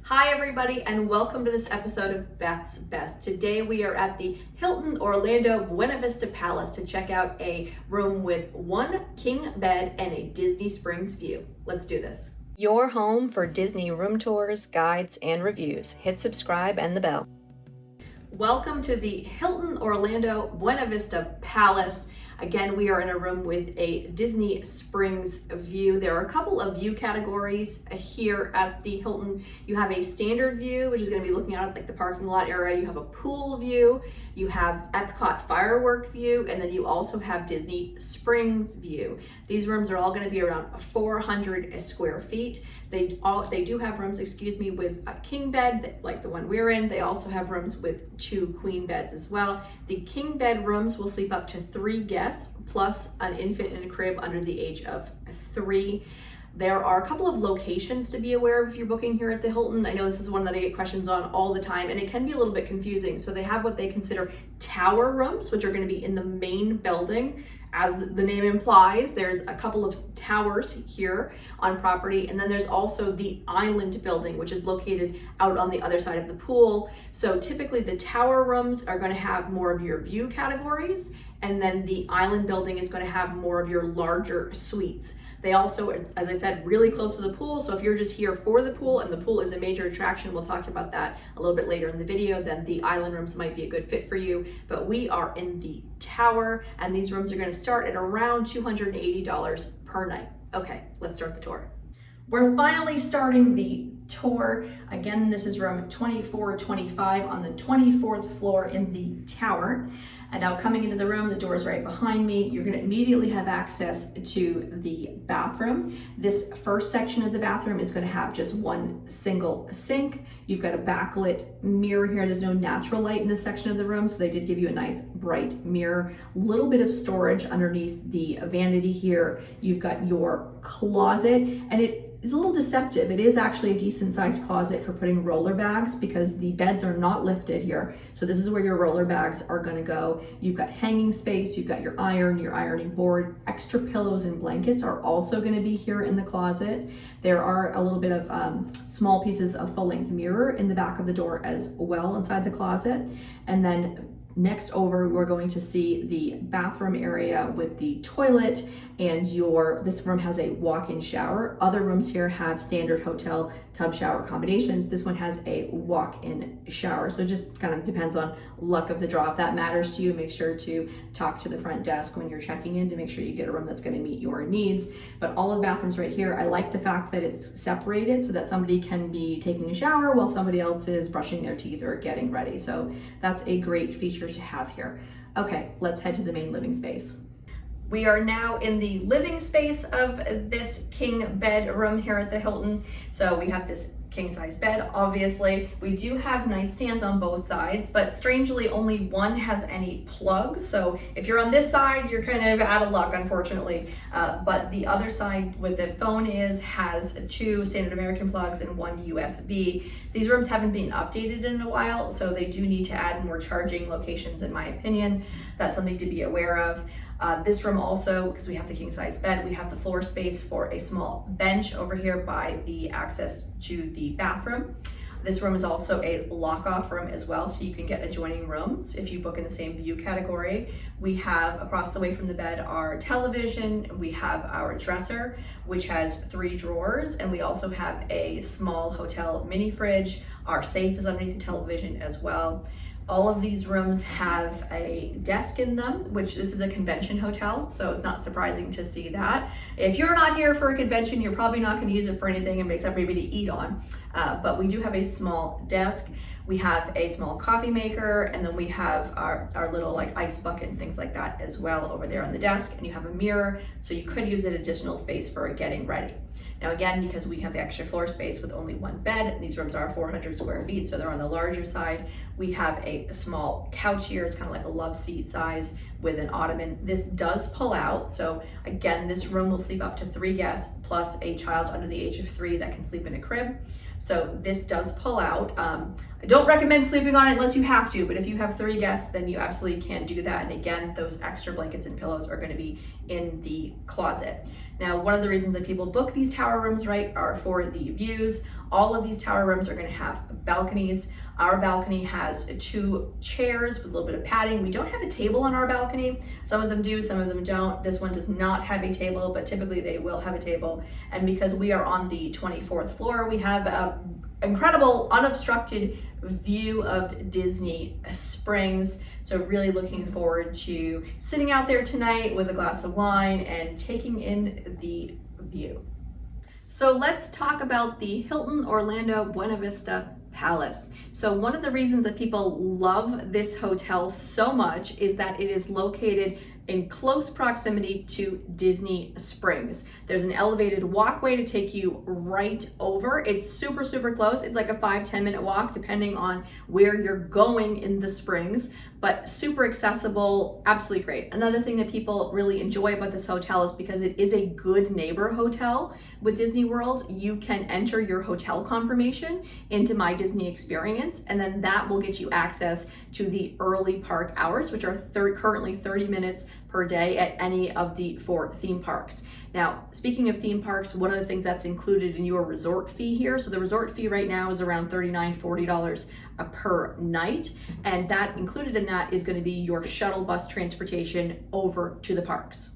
Hi everybody, and welcome to this episode of Beth's Best. Today we are at the Hilton Orlando Buena Vista Palace to check out a room with one king bed and a Disney Springs view. Let's do this. Your home for Disney room tours, guides, and reviews. Hit subscribe and the bell. Welcome to the Hilton Orlando Buena Vista Palace. Again, we are in a room with a Disney Springs view. There are a couple of view categories here at the Hilton. You have a standard view, which is going to be looking out at like the parking lot area. You have a pool view, you have Epcot firework view, and then you also have Disney Springs view. These rooms are all going to be around 400 square feet. They do have rooms, with a king bed like the one we're in. They also have rooms with 2 queen beds as well. The king bed rooms will sleep up to 3 guests plus an infant in a crib under the age of 3. There are a couple of locations to be aware of if you're booking here at the Hilton. I know this is one that I get questions on all the time, and it can be a little bit confusing. So they have what they consider tower rooms, which are going to be in the main building. As the name implies, there's a couple of towers here on property, and then there's also the island building, which is located out on the other side of the pool. So typically the tower rooms are going to have more of your view categories, and then the island building is going to have more of your larger suites. They also, as I said, really close to the pool. So if you're just here for the pool and the pool is a major attraction, we'll talk about that a little bit later in the video, then the island rooms might be a good fit for you. But we are in the tower, and these rooms are going to start at around $280 per night. Okay, let's start the tour. We're finally starting the tour. Again, this is room 2425 on the 24th floor in the tower. And now coming into the room, the door is right behind me. You're going to immediately have access to the bathroom. This first section of the bathroom is going to have just one single sink. You've got a backlit mirror here. There's no natural light in this section of the room, so they did give you a nice bright mirror. A little bit of storage underneath the vanity here. You've got your closet, and it is a little deceptive. It is actually a decent sized closet for putting roller bags because the beds are not lifted here. So this is where your roller bags are going to go. You've got hanging space, you've got your iron, your ironing board. Extra pillows and blankets are also going to be here in the closet. There are a little bit of small pieces of full length mirror in the back of the door as well inside the closet. And then next over, we're going to see the bathroom area with the toilet, and this room has a walk-in shower. Other rooms here have standard hotel tub shower combinations. This one has a walk-in shower. So it just kind of depends on luck of the draw. If that matters to you, make sure to talk to the front desk when you're checking in to make sure you get a room that's going to meet your needs. But all of the bathrooms right here, I like the fact that it's separated so that somebody can be taking a shower while somebody else is brushing their teeth or getting ready. So that's a great feature to have here. Okay, let's head to the main living space. We are now in the living space of this king bed room here at the Hilton. So we have this king size bed, obviously. We do have nightstands on both sides, but strangely only one has any plugs. So if you're on this side, you're kind of out of luck, unfortunately. But the other side with the phone has 2 standard American plugs and 1 USB. These rooms haven't been updated in a while, so they do need to add more charging locations, in my opinion. That's something to be aware of. This room also, because we have the king size bed, we have the floor space for a small bench over here by the access to the bathroom. This room is also a lock-off room as well, so you can get adjoining rooms if you book in the same view category. We have across the way from the bed our television, we have our dresser, which has 3 drawers, and we also have a small hotel mini fridge. Our safe is underneath the television as well. All of these rooms have a desk in them, which this is a convention hotel, so it's not surprising to see that. If you're not here for a convention, you're probably not going to use it for anything and makes everybody eat on. But we do have a small desk. We have a small coffee maker, and then we have our little like ice bucket and things like that as well over there on the desk. And you have a mirror, so you could use it additional space for getting ready. Now again, because we have the extra floor space with only 1 bed, these rooms are 400 square feet, so they're on the larger side. We have a small couch here. It's kind of like a love seat size with an ottoman. This does pull out. So again, this room will sleep up to 3 guests plus a child under the age of 3 that can sleep in a crib. So this does pull out. I don't recommend sleeping on it unless you have to, but if you have 3 guests, then you absolutely can do that. And again, those extra blankets and pillows are going to be in the closet. Now, one of the reasons that people book these tower rooms, right, are for the views. All of these tower rooms are going to have balconies. Our balcony has 2 chairs with a little bit of padding. We don't have a table on our balcony. Some of them do, some of them don't. This one does not have a table, but typically they will have a table. And because we are on the 24th floor, we have an incredible unobstructed view of Disney Springs. So really looking forward to sitting out there tonight with a glass of wine and taking in the view. So let's talk about the Hilton Orlando Buena Vista Palace. So one of the reasons that people love this hotel so much is that it is located in close proximity to Disney Springs. There's an elevated walkway to take you right over. It's super, super close. It's like a 5-10 minute walk depending on where you're going in the Springs, but super accessible, absolutely great. Another thing that people really enjoy about this hotel is because it is a good neighbor hotel with Disney World. You can enter your hotel confirmation into My Disney Experience, and then that will get you access to the early park hours, which are currently 30 minutes per day at any of the 4 theme parks. Now, speaking of theme parks, one of the things that's included in your resort fee here, so the resort fee right now is around $39, $40 per night, and that included in that is going to be your shuttle bus transportation over to the parks.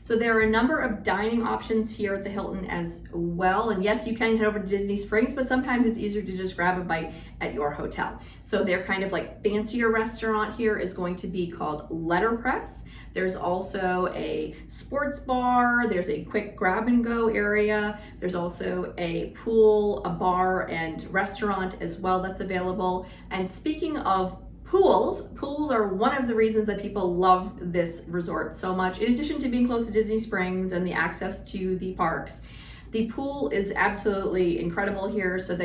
So there are a number of dining options here at the Hilton as well. And yes, you can head over to Disney Springs, but sometimes it's easier to just grab a bite at your hotel. So their kind of like fancier restaurant here is going to be called Letterpress. There's also a sports bar. There's a quick grab and go area. There's also a pool, a bar, and restaurant as well that's available. And speaking of pools are one of the reasons that people love this resort so much. In addition to being close to Disney Springs and the access to the parks, the pool is absolutely incredible here. So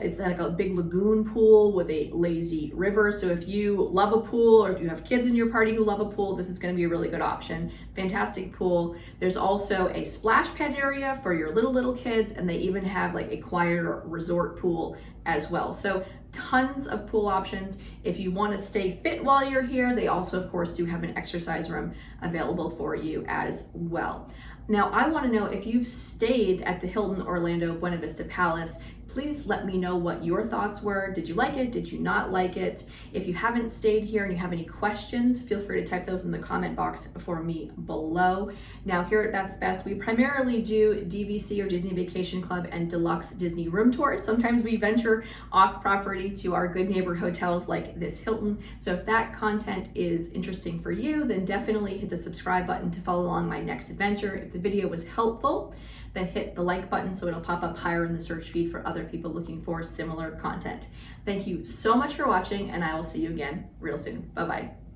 it's like a big lagoon pool with a lazy river. So if you love a pool, or if you have kids in your party who love a pool, this is going to be a really good option. Fantastic pool. There's also a splash pad area for your little kids, and they even have like a quieter resort pool as well. So tons of pool options. If you want to stay fit while you're here, they also of course do have an exercise room available for you as well. Now, I want to know if you've stayed at the Hilton Orlando Buena Vista Palace. Please let me know what your thoughts were. Did you like it? Did you not like it? If you haven't stayed here and you have any questions, feel free to type those in the comment box for me below. Now, here at Beth's Best, we primarily do DVC or Disney Vacation Club and deluxe Disney room tours. Sometimes we venture off property to our good neighbor hotels like this Hilton. So if that content is interesting for you, then definitely hit the subscribe button to follow along my next adventure. If the video was helpful, then hit the like button so it'll pop up higher in the search feed for other people looking for similar content. Thank you so much for watching, and I will see you again real soon. Bye-bye.